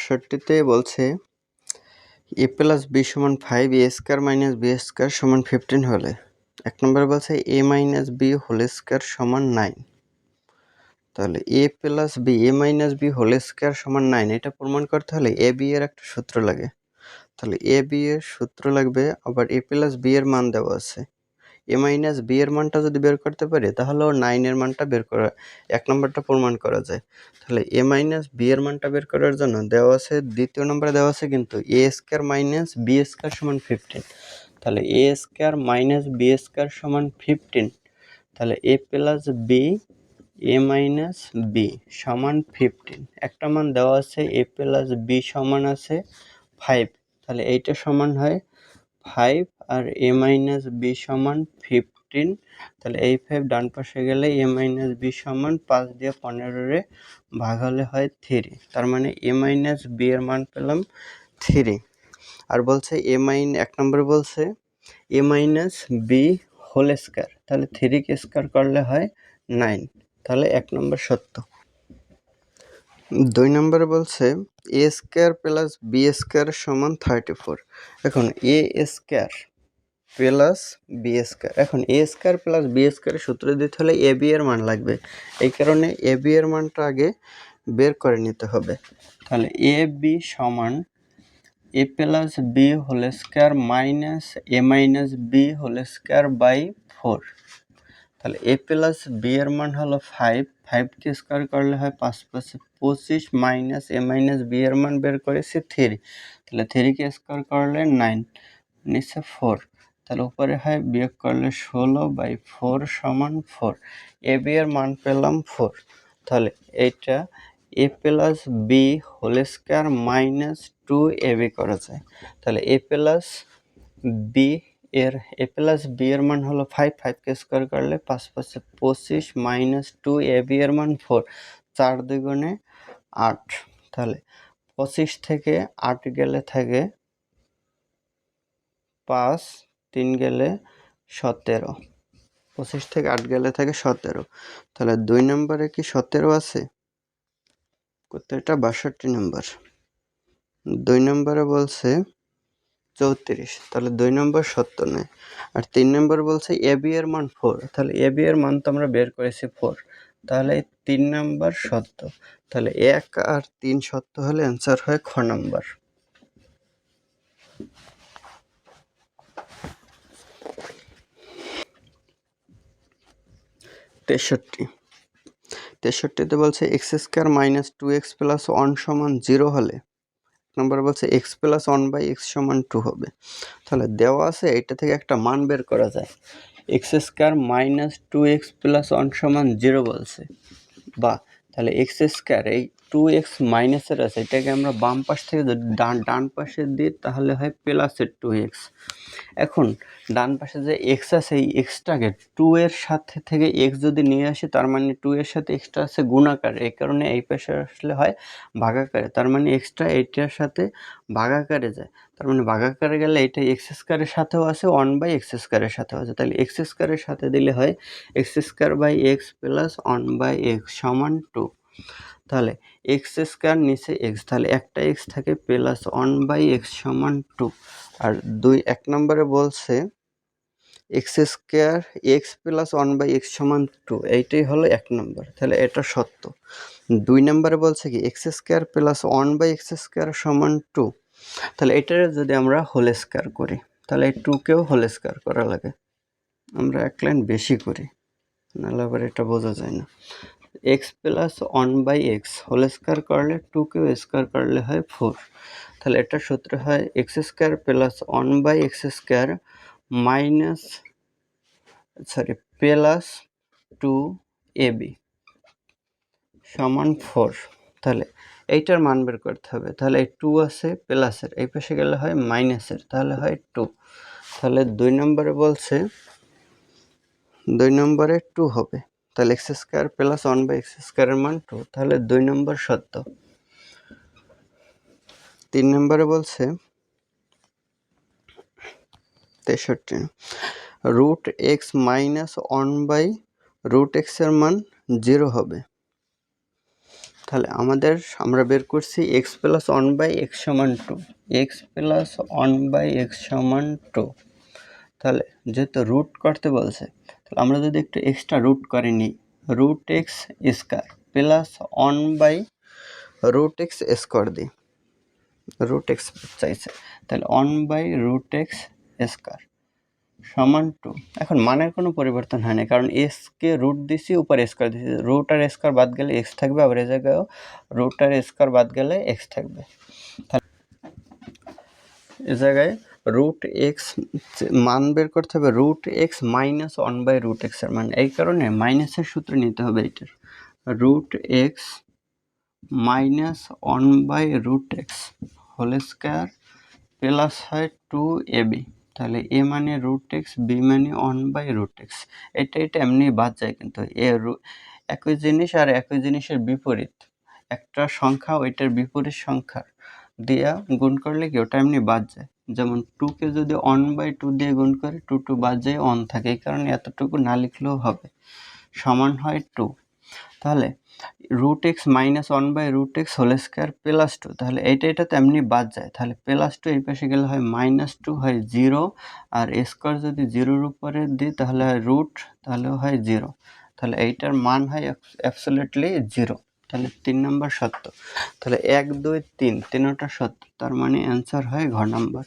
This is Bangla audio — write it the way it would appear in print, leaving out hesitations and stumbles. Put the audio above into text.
৬২তে বলছে এ প্লাস বি সমান 5 এ স্কয়ার মাইনাস বি স্কয়ার সমান 15 হলে ১ নম্বরে বলছে এ মাইনাস বি হোল স্কয়ার সমান 9। তাহলে এ plus B A minus B whole square সমান 9 এটা প্রমাণ করতে হলে এ বি এর একটা সূত্র লাগে। তাহলে এ বি এর সূত্র লাগবে, আবার এ প্লাস বি এর মান দেওয়া আছে। এ মাইনাস বি এর মানটা যদি বের করতে পারি তাহলেও 9 এর মানটা বের করা ১ নম্বরটা প্রমাণ করা যায়। তাহলে এ মাইনাস বি এর মানটা বের করার জন্য দেওয়া আছে, দ্বিতীয় নম্বরে দেওয়া আছে কিন্তু এ স্কয়ার মাইনাস বি স্কয়ার সমান 15। তাহলে এ স্কয়ার মাইনাস বি স্কয়ার সমান 15। তাহলে এ plus B A minus B সমান 15। একটা মান দেওয়া আছে এ প্লাস বি সমান আছে 5। তাহলে এইটা সমান হয় 5 আর এ মাইনাস বি সমান 15। তাহলে এই 5 ডান পাশে গেলে এ মাইনাস বি সমান 5 দিয়ে 15 ভাগ হলে হয় 3। তার মানে এ মাইনাস বি এর মান পেলাম 3। আর বলছে 1 নম্বরে বলছে এ মাইনাস বি হোল স্কয়ার, তাহলে 3 কে স্কয়ার করলে হয় 9। তাহলে 1 নম্বর সত্য। 2 নম্বরে বলছে এ স্কয়ার প্লাস বি স্কয়ার সমান 34। এখন এ স্কয়ার প্লাস বি স্কয়ার, এখন এ স্কয়ার প্লাস বি স্কয়ারের সূত্র দিতে হলে এ বি এর মান লাগবে। এই কারণে এ বি এর মানটা আগে বের করে নিতে হবে। তাহলে এ বি সমান A plus B whole square minus A minus B whole square by 4। তাহলে এ প্লাস বি এর মান হলো 5, 5 কে স্কয়ার করলে হয় 5 + 25 মাইনাস এ মাইনাস বি এর মান বের করেছি 3। তাহলে 3 কে স্কয়ার করলে 9, নিচে 4। তাহলে উপরে হয় বিয়োগ করলে 16/4 সমান 4। এ বি এর মান পেলাম 4। তাহলে এইটা A plus B whole square minus 2 A B করা যায়। তাহলে এ প্লাস বি এর মান হলো 5, 5 কে স্কয়ার করলে 5 + 25 মাইনাস 2 এ বি এর মান 4, 4 দুগুণে 8। তাহলে 25 থেকে 8 গেলে থাকে 5, 3 গেলে 17। 25 থেকে 8 গেলে থাকে 17। তাহলে 2 নম্বরে কি 17 আছে? উত্তরটা 62 নম্বর। 2 নম্বরে বলছে 34, তাহলে 2 নম্বর সত্য নয়। আর 3 নম্বর বলছে এ বি এর মান 4, তাহলে এ বি এর মান তো আমরা বের করেছি 4, তাহলে 3 নম্বর সত্য। তাহলে 1 আর 3 সত্য হলে অ্যান্সার হয় খ নম্বর। 63তে বলছে x square minus 2x plus 1 সমান 0 হলে নম্বর বলছে এক্স প্লাস 1/x সমান 2 হবে। তাহলে দেওয়া আছে এটা থেকে একটা মান বের করা যায়। X square minus 2x plus 1 সমান 0 বলছে, বা তাহলে এক্স স্কয়ার এই 2x মাইনাসের আছে, এটাকে আমরা বাম পাশ থেকে যদি ডান পাশে দিই তাহলে হয় প্লাসের 2x। এখন ডান পাশে যে এক্স আছে এই এক্সটাকে 2 এর সাথে থেকে এক্স যদি নিয়ে আসি তার মানে 2 এর সাথে এক্সটা আছে গুণাকার, এই কারণে এই পাশে আসলে হয় ভাগাকারে। তার মানে এক্সটা এইটার সাথে ভাগাকারে যায়, তার মানে ভাগাকারে গেলে এটা এক্স স্কয়ারের সাথেও আছে 1/x স্কয়ারের সাথেও আছে। তাহলে এক্স স্কয়ারের সাথে দিলে হয় x square by x plus 1/x সমান 2। তাহলে এক্স স্কয়ার নিচে এক্স, তাহলে একটা এক্স থাকে প্লাস 1/x সমান 2। আর 1 নম্বরে বলছে x square x plus 1/x সমান 2, এইটাই হলো 1 নম্বর, তাহলে এটা সত্য। 2 নম্বরে বলছে কি x square plus 1/x square সমান 2, তাহলে এটার যদি আমরা হোল স্কয়ার করি তাহলে এই 2 কেও হোল স্কয়ার করা লাগে। আমরা এক লাইন বেশি করি, নাহলে আবার এটা বোঝা যায় না। X plus 1/x whole square করলে 2 কেও স্কয়ার করলে হয় 4। তাহলে এটা সূত্র হয় x square plus 1/x square minus plus 2ab সমান 4। তাহলে এইটার মান বের করতে হবে। তাহলে এই 2 আছে প্লাসের, এই পাশে গেলে হয় মাইনাসের, তাহলে হয় 2। তাহলে 2 নম্বরে বলছে 2 নম্বরে 2 হবে। তাহলে এক্স স্কয়ার প্লাস 1/x স্কয়ারের মান 2, তাহলে 2 নম্বর সত্য। 3 নম্বরে বলছে 63 রুট এক্স মাইনাস 1/√x এর মান 0 হবে। তাহলে আমরা বের করছি এক্স প্লাস 1/x সমান 2, এক্স প্লাস 1/x সমান 2। তাহলে যেহেতু রুট করতে বলছে, তাহলে আমরা যদি একটু এক্সট্রা রুট করে নিই, root x square plus 1/√x square দিই, রুট এক্স চাইছে, তাহলে 1/√x স্কোয়ার সমান 2। এখন মানের কোনো পরিবর্তন হয়নি, কারণ এক্সকে রুট দিছি, উপরে স্কোয়ার দিছি, রুট আর স্কোয়ার বাদ গেলে এক্স থাকবে, আবার এই জায়গায়ও রুট আর স্কোয়ার বাদ গেলে এক্স থাকবে। এ জায়গায় রুট এক্স মান বের করতে হবে, রুট এক্স মাইনাস 1/√x এর মান, এই কারণে মাইনাসের সূত্র নিতে হবে এটার, root x minus 1/√x whole square plus হয় 2ab। তাহলে এ মানে রুট এক্স, বি মানে 1/√x। এটা এমনি বাদ যায়, কিন্তু একই জিনিস আর একই জিনিসের বিপরীত একটা সংখ্যা ওইটার বিপরীত সংখ্যা দিয়া গুণ করলে কি ওটা এমনি বাদ যায়। যেমন 2কে যদি 1/2 দিয়ে গুণ করে 2 বাদ যায়, 1 থাকে, এই কারণে এতটুকু না লিখলেও হবে, সমান হয় 2। তাহলে root x minus 1/√x whole square plus 2, তাহলে এটা তো এমনি বাদ যায়, তাহলে প্লাস 2 এই পাশে গেলে হয় -2, হয় 0, আর স্কোয়ার যদি 0-র উপরে দিই তাহলে হয় রুট, তাহলেও হয় 0, তাহলে এইটার মান হয় অ্যাবসলিউটলি 0। তাহলে 3 নম্বর সত্য। তাহলে 1 2 3 তিনটা সত্য, তার মানে অ্যান্সার হয় ঘ নাম্বার।